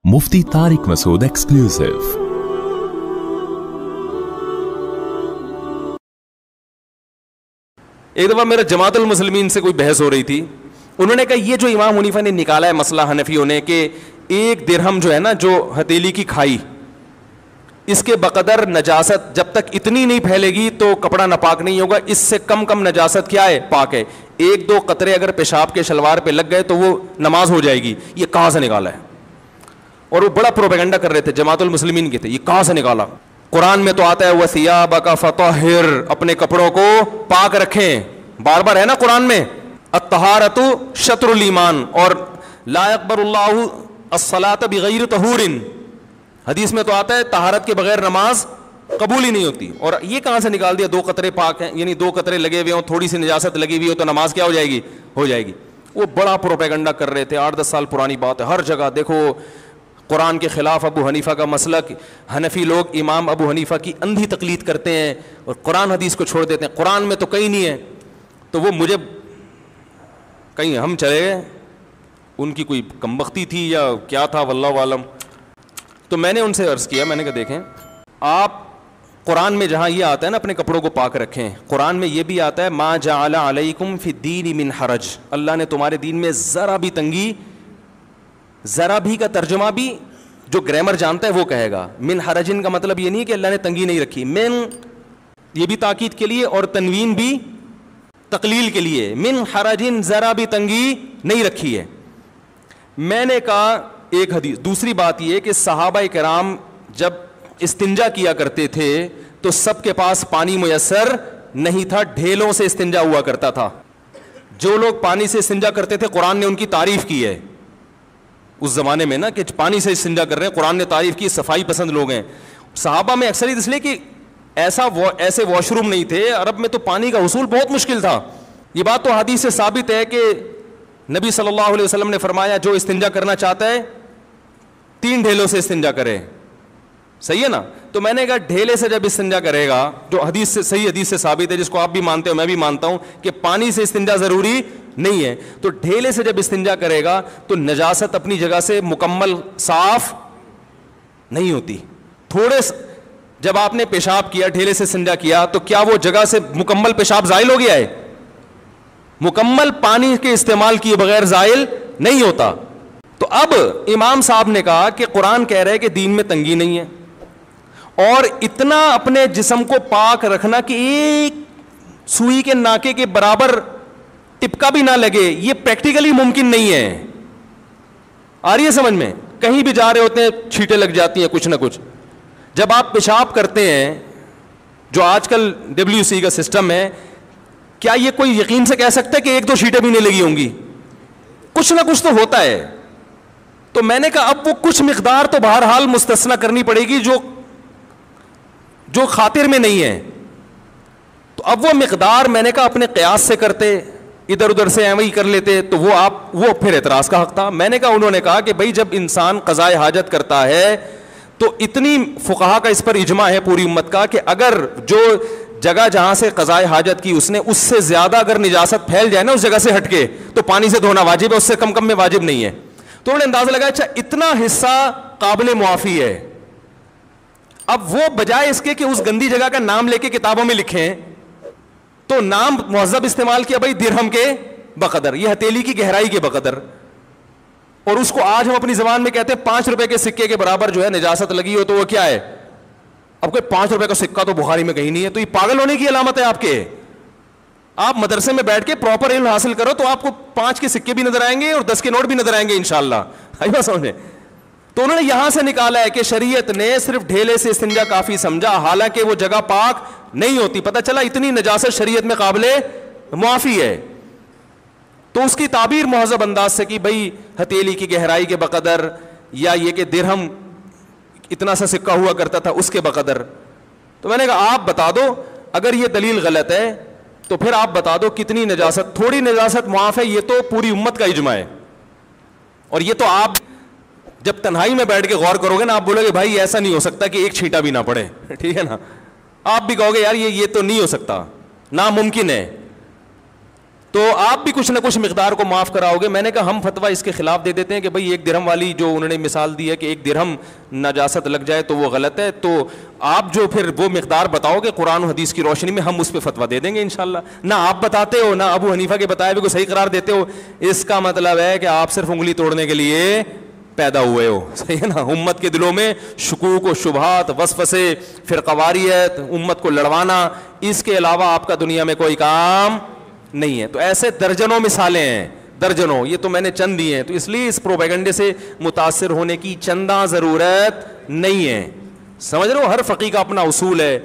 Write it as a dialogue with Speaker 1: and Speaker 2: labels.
Speaker 1: मुफ्ती Tariq Masood exclusive.
Speaker 2: एक दफ़ा मेरा जमातुल मुस्लिमीन से कोई बहस हो रही थी। उन्होंने कहा ये जो इमाम हनीफा ने निकाला है मसला हनफियों ने कि एक दिरहम जो है ना, जो हथेली की खाई, इसके बकदर नजासत जब तक इतनी नहीं फैलेगी तो कपड़ा नापाक नहीं होगा, इससे कम कम नजासत क्या है, पाक है। एक दो कतरे अगर पेशाब के शलवार पे लग गए तो वो नमाज हो जाएगी। ये कहाँ से निकाला है? और वो बड़ा प्रोपेगेंडा कर रहे थे, जमातुल मुस्लिमीन के थे। ये कहाँ से निकाला? कुरान में तो आता है वसियाबका फतहिर, अपने कपड़ों को पाक रखें, बार बार है ना कुरान में। अत्तहारतु शत्रुल ईमान, और ला यक़बलुल्लाहु अस्सलात बिगैर तहूरिन, हदीस में तो आता है तहारत के बगैर नमाज कबूल ही नहीं होती। और ये कहाँ से निकाल दिया? दो कतरे पाक हैं, यानी दो कतरे लगे हुए हो, थोड़ी सी निजासत लगी हुई हो तो नमाज क्या हो जाएगी? हो जाएगी। वो बड़ा प्रोपेगेंडा कर रहे थे, 8-10 साल पुरानी बात है। हर जगह देखो कुरान के खिलाफ अबू हनीफा का मसलक, हनफी लोग इमाम अबू हनीफा की अंधी तकलीद करते हैं और कुरान हदीस को छोड़ देते हैं। कुरान में तो कहीं नहीं है, तो वो मुझे कहीं हम चले गए, उनकी कोई कमबख्ती थी या क्या था वल्लाहु आलम। तो मैंने उनसे अर्ज़ किया, मैंने कहा देखें आप कुरान में जहाँ ये आता है ना अपने कपड़ों को पाक रखें, कुरान में ये भी आता है मा जअला अलैकुम फिद्दीन मिन हरज, अल्लाह ने तुम्हारे दीन में ज़रा भी तंगी, ज़रा भी का तर्जुमा भी जो ग्रामर जानता है वो कहेगा। मिन हरजिन का मतलब ये नहीं कि अल्लाह ने तंगी नहीं रखी, मिन ये भी ताकीद के लिए और तनवीन भी तकलील के लिए। मिन हरजिन ज़रा भी तंगी नहीं रखी है। मैंने कहा एक हदीस। दूसरी बात ये कि सहाबा किराम जब इस्तिंजा किया करते थे तो सबके पास पानी मुयस्सर नहीं था, ढेलों से इस्तिंजा हुआ करता था। जो लोग पानी से इस्तिंजा करते थे कुरान ने उनकी तारीफ की है उस जमाने में ना, कि पानी से इस्तिंजा कर रहे हैं, कुरान ने तारीफ की, सफाई पसंद लोग हैं। सहाबा में अक्सर इसलिए कि ऐसे वॉशरूम नहीं थे, अरब में तो पानी का हुसूल बहुत मुश्किल था। ये बात तो हदीस से साबित है कि नबी सल्लल्लाहु अलैहि वसल्लम ने फरमाया जो इस्तिंजा करना चाहता है 3 ढेलों से इस्तिंजा करे। सही है ना? तो मैंने कहा ढेले से जब इस्तिंजा करेगा, जो हदीस से सही हदीस से साबित है, जिसको आप भी मानते हो मैं भी मानता हूं कि पानी से इस्तिंजा जरूरी नहीं है, तो ढेले से जब इस्तिंजा करेगा तो नजासत अपनी जगह से मुकम्मल साफ नहीं होती। थोड़े जब आपने पेशाब किया, ढेले से इस्तिंजा किया, तो क्या वो जगह से मुकम्मल पेशाब जाइल हो गया है? मुकम्मल पानी के इस्तेमाल किए बगैर जाइल नहीं होता। तो अब इमाम साहब ने कहा कि कुरान कह रहे हैं कि दीन में तंगी नहीं है, और इतना अपने जिस्म को पाक रखना कि एक सुई के नाके के बराबर टिपका भी ना लगे, ये प्रैक्टिकली मुमकिन नहीं है। आ रही है समझ में? कहीं भी जा रहे होते हैं छींटे लग जाती हैं कुछ ना कुछ। जब आप पेशाब करते हैं, जो आजकल WC का सिस्टम है, क्या ये कोई यकीन से कह सकता है कि 1-2 छींटे भी नहीं लगी होंगी? कुछ ना कुछ तो होता है। तो मैंने कहा अब वो कुछ मिकदार तो बहरहाल मुस्तस्ना करनी पड़ेगी जो खातिर में नहीं है। तो अब वो मिकदार मैंने कहा अपने क़यास से करते, इधर उधर से ऐਵੇਂ ही कर लेते, तो वो फिर एतराज़ का हक था। मैंने कहा, उन्होंने कहा कि भाई जब इंसान क़ज़ाए हाजत करता है तो इतनी फुक़हा का इस पर इजमा है पूरी उम्मत का कि अगर जो जगह जहां से क़ज़ाए हाजत की उसने उससे ज्यादा अगर निजासत फैल जाए ना उस जगह से हटके, तो पानी से धोना वाजिब है, उससे कम कम में वाजिब नहीं है। तो उन्होंने अंदाजा लगाया अच्छा इतना हिस्सा काबिल मुआफ़ी है। अब वो बजाय इसके कि उस गंदी जगह का नाम लेके किताबों में लिखें, तो नाम मुहज़्ज़ब इस्तेमाल किया, भाई दिरहम के बकदर, ये हथेली की गहराई के बकदर। और उसको आज हम अपनी ज़बान में कहते हैं 5 रुपए के सिक्के के बराबर जो है निजासत लगी हो तो वो क्या है? अब कोई 5 रुपए का सिक्का तो बुखारी में कहीं नहीं है, तो ये पागल होने की अलामत है आपके। आप मदरसे में बैठ के प्रॉपर इल्म हासिल करो तो आपको 5 के सिक्के भी नजर आएंगे और 10 के नोट भी नजर आएंगे इंशाअल्लाह। आई बात समझे? तो उन्होंने यहां से निकाला है कि शरीयत ने सिर्फ ढेले से इस्तिंजा काफी समझा, हालांकि वो जगह पाक नहीं होती। पता चला इतनी नजासत शरीयत में काबिले मुआफी है, तो उसकी ताबीर मुहज़्ज़ब अंदाज से कि भाई हथेली की गहराई के बकदर, या ये कि दिरहम इतना सा सिक्का हुआ करता था उसके बकदर। तो मैंने कहा आप बता दो, अगर ये दलील गलत है तो फिर आप बता दो कितनी नजासत, थोड़ी नजासत मुआफ है, ये तो पूरी उम्मत का इजमा है। और ये तो आप जब तन्हाई में बैठ के गौर करोगे ना, आप बोलोगे भाई ऐसा नहीं हो सकता कि एक छींटा भी ना पड़े, ठीक है ना? आप भी कहोगे यार ये तो नहीं हो सकता, नामुमकिन है। تو آپ بھی کچھ نہ کچھ مقدار کو معاف کراؤ گے. میں نے کہا ہم فتویٰ اس کے خلاف دے دیتے ہیں کہ بھائی 1 درہم والی جو انہوں نے مثال دی ہے کہ 1 درہم نجاست لگ جائے تو وہ غلط ہے, تو آپ جو پھر وہ مقدار بتاؤ گے قرآن و حدیث کی روشنی میں, ہم اس پہ فتویٰ دے دیں گے انشاءاللہ. نہ آپ بتاتے ہو نہ ابو حنیفہ کے بتائے ہوئے کو صحیح قرار دیتے ہو, اس کا مطلب ہے کہ آپ صرف انگلی توڑنے کے لیے پیدا ہوئے ہو. صحیح ہے نا. امت کے دلوں میں شکوک و شبہات, وسوسے, فرقواریت, امت کو لڑوانا, اس کے علاوہ آپ کا دنیا میں کوئی کام نہیں ہے. تو ایسے درجنوں مثالیں ہیں, درجنوں, یہ تو میں نے چند دی ہیں. تو اس لیے اس پروپیگنڈے سے متاثر ہونے کی چنداں ضرورت نہیں ہے. سمجھ رہے ہو, ہر فقیہ کا اپنا اصول ہے.